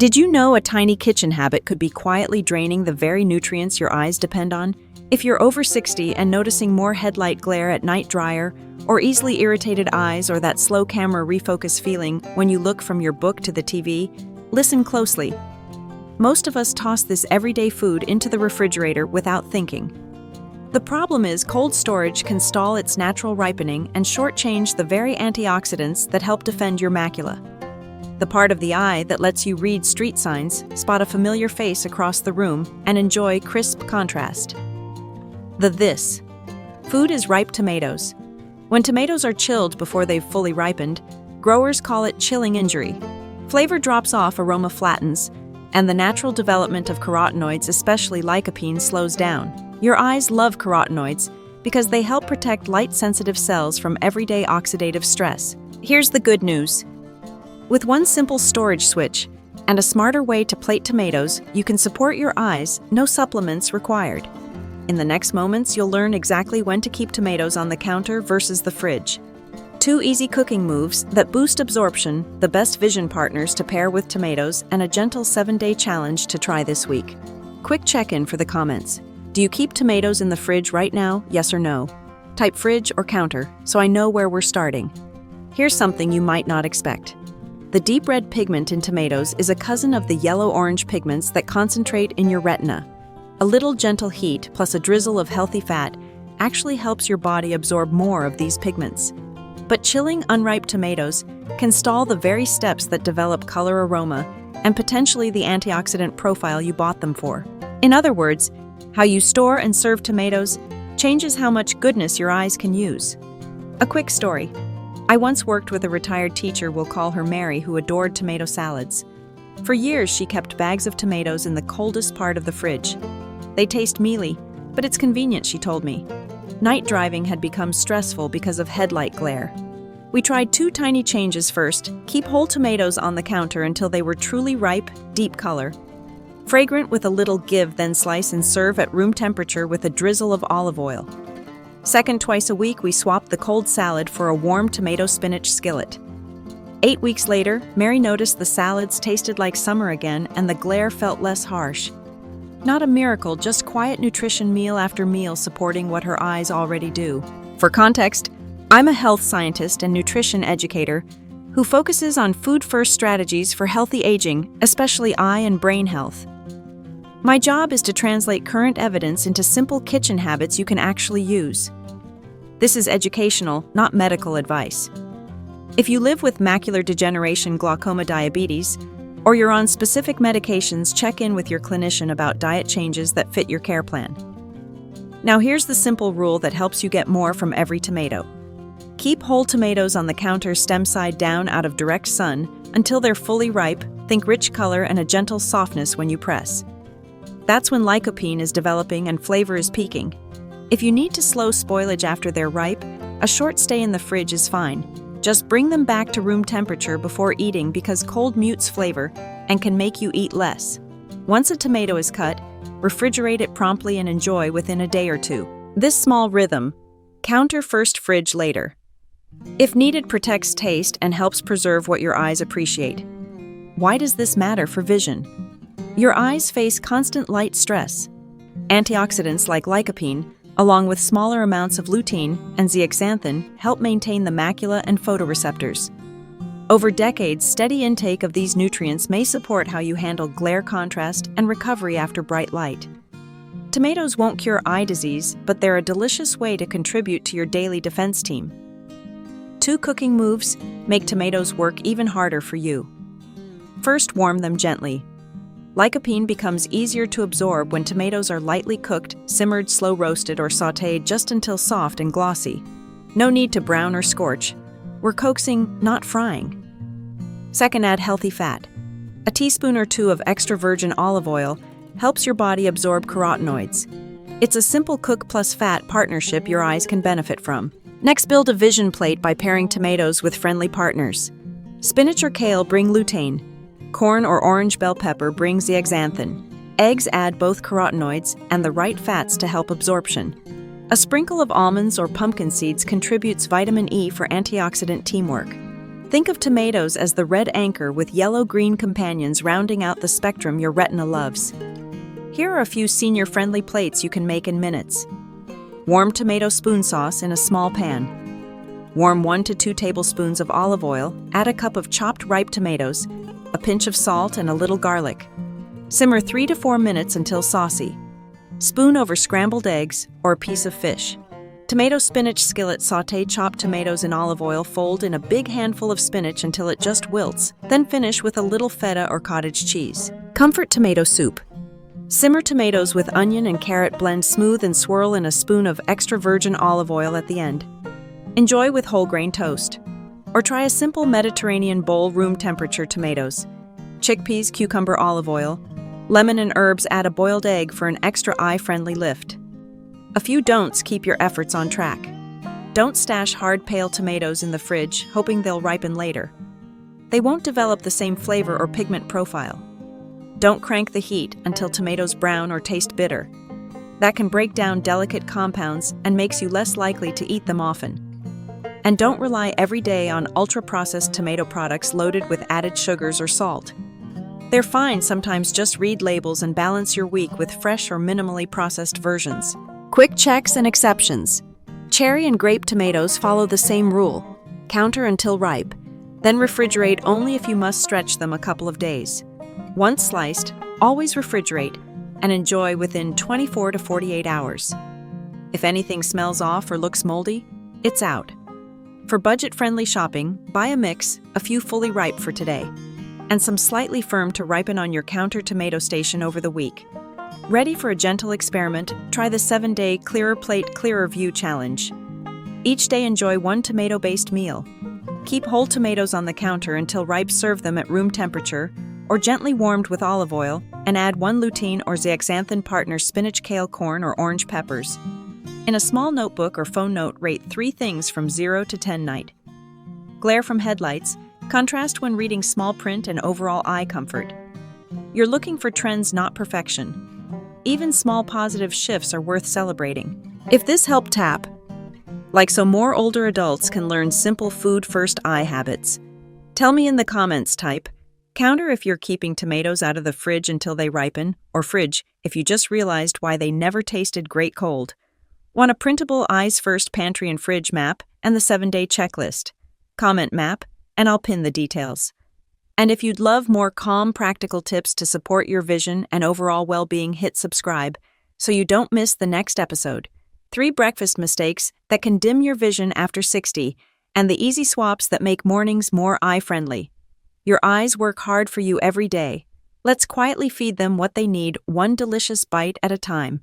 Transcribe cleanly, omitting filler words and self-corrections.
Did you know a tiny kitchen habit could be quietly draining the very nutrients your eyes depend on? If you're over 60 and noticing more headlight glare at night dryer, or easily irritated eyes, or that slow camera refocus feeling when you look from your book to the TV, listen closely. Most of us toss this everyday food into the refrigerator without thinking. The problem is cold storage can stall its natural ripening and shortchange the very antioxidants that help defend your macula. The part of the eye that lets you read street signs, spot a familiar face across the room, and enjoy crisp contrast. This. Food is ripe tomatoes. When tomatoes are chilled before they've fully ripened, growers call it chilling injury. Flavor drops off, aroma flattens, and the natural development of carotenoids, especially lycopene, slows down. Your eyes love carotenoids because they help protect light-sensitive cells from everyday oxidative stress. Here's the good news. With one simple storage switch and a smarter way to plate tomatoes, you can support your eyes, no supplements required. In the next moments, you'll learn exactly when to keep tomatoes on the counter versus the fridge. 2 easy cooking moves that boost absorption, the best vision partners to pair with tomatoes, and a gentle 7-day challenge to try this week. Quick check-in for the comments. Do you keep tomatoes in the fridge right now, yes or no? Type fridge or counter, so I know where we're starting. Here's something you might not expect. The deep red pigment in tomatoes is a cousin of the yellow-orange pigments that concentrate in your retina. A little gentle heat plus a drizzle of healthy fat actually helps your body absorb more of these pigments. But chilling unripe tomatoes can stall the very steps that develop color, aroma, and potentially the antioxidant profile you bought them for. In other words, how you store and serve tomatoes changes how much goodness your eyes can use. A quick story. I once worked with a retired teacher, we'll call her Mary, who adored tomato salads. For years, she kept bags of tomatoes in the coldest part of the fridge. They taste mealy, but it's convenient, she told me. Night driving had become stressful because of headlight glare. We tried 2 tiny changes first. Keep whole tomatoes on the counter until they were truly ripe, deep color. Fragrant with a little give, then slice and serve at room temperature with a drizzle of olive oil. Second, twice a week, we swapped the cold salad for a warm tomato spinach skillet. 8 weeks later, Mary noticed the salads tasted like summer again and the glare felt less harsh. Not a miracle, just quiet nutrition meal after meal supporting what her eyes already do. For context, I'm a health scientist and nutrition educator who focuses on food-first strategies for healthy aging, especially eye and brain health. My job is to translate current evidence into simple kitchen habits you can actually use. This is educational, not medical advice. If you live with macular degeneration, glaucoma, diabetes, or you're on specific medications, check in with your clinician about diet changes that fit your care plan. Now here's the simple rule that helps you get more from every tomato. Keep whole tomatoes on the counter stem side down out of direct sun until they're fully ripe. Think rich color and a gentle softness when you press. That's when lycopene is developing and flavor is peaking. If you need to slow spoilage after they're ripe, a short stay in the fridge is fine. Just bring them back to room temperature before eating because cold mutes flavor and can make you eat less. Once a tomato is cut, refrigerate it promptly and enjoy within a day or 2. This small rhythm, counter first, fridge later, if needed, protects taste and helps preserve what your eyes appreciate. Why does this matter for vision? Your eyes face constant light stress. Antioxidants like lycopene, along with smaller amounts of lutein and zeaxanthin, help maintain the macula and photoreceptors. Over decades, steady intake of these nutrients may support how you handle glare, contrast, and recovery after bright light. Tomatoes won't cure eye disease, but they're a delicious way to contribute to your daily defense team. 2 cooking moves make tomatoes work even harder for you. First, warm them gently. Lycopene becomes easier to absorb when tomatoes are lightly cooked, simmered, slow roasted, or sautéed just until soft and glossy. No need to brown or scorch. We're coaxing, not frying. Second, add healthy fat. A teaspoon or 2 of extra virgin olive oil helps your body absorb carotenoids. It's a simple cook plus fat partnership your eyes can benefit from. Next, build a vision plate by pairing tomatoes with friendly partners. Spinach or kale bring lutein. Corn or orange bell pepper brings zeaxanthin. Eggs add both carotenoids and the right fats to help absorption. A sprinkle of almonds or pumpkin seeds contributes vitamin E for antioxidant teamwork. Think of tomatoes as the red anchor with yellow-green companions rounding out the spectrum your retina loves. Here are a few senior-friendly plates you can make in minutes. Warm tomato spoon sauce in a small pan. Warm 1 to 2 tablespoons of olive oil, add a cup of chopped ripe tomatoes, a pinch of salt and a little garlic. Simmer 3 to 4 minutes until saucy. Spoon over scrambled eggs or a piece of fish. Tomato spinach skillet. Sauté chopped tomatoes in olive oil, fold in a big handful of spinach until it just wilts, then finish with a little feta or cottage cheese. Comfort tomato soup. Simmer tomatoes with onion and carrot, blend smooth and swirl in a spoon of extra virgin olive oil at the end. Enjoy with whole grain toast. Or try a simple Mediterranean bowl: room temperature tomatoes, chickpeas, cucumber, olive oil, lemon and herbs. Add a boiled egg for an extra eye-friendly lift. A few don'ts keep your efforts on track. Don't stash hard, pale tomatoes in the fridge, hoping they'll ripen later. They won't develop the same flavor or pigment profile. Don't crank the heat until tomatoes brown or taste bitter. That can break down delicate compounds and makes you less likely to eat them often. And don't rely every day on ultra-processed tomato products loaded with added sugars or salt. They're fine sometimes. Just read labels and balance your week with fresh or minimally processed versions. Quick checks and exceptions. Cherry and grape tomatoes follow the same rule. Counter until ripe, then refrigerate only if you must stretch them a couple of days. Once sliced, always refrigerate and enjoy within 24 to 48 hours. If anything smells off or looks moldy, it's out. For budget-friendly shopping, buy a mix, a few fully ripe for today, and some slightly firm to ripen on your counter tomato station over the week. Ready for a gentle experiment? Try the 7-day Clearer Plate, Clearer View Challenge. Each day enjoy one tomato-based meal. Keep whole tomatoes on the counter until ripe. Serve them at room temperature or gently warmed with olive oil, and add 1 lutein or zeaxanthin partner: spinach, kale, corn, or orange peppers. In a small notebook or phone note, rate 3 things from 0 to 10 night. Glare from headlights. Contrast when reading small print and overall eye comfort. You're looking for trends, not perfection. Even small positive shifts are worth celebrating. If this helped, tap like so more older adults can learn simple food-first eye habits. Tell me in the comments. Type counter if you're keeping tomatoes out of the fridge until they ripen, or fridge if you just realized why they never tasted great cold. Want a printable eyes first pantry and fridge map and the 7-day checklist? Comment map, and I'll pin the details. And if you'd love more calm, practical tips to support your vision and overall well-being, hit subscribe so you don't miss the next episode. 3 breakfast mistakes that can dim your vision after 60, and the easy swaps that make mornings more eye-friendly. Your eyes work hard for you every day. Let's quietly feed them what they need, one delicious bite at a time.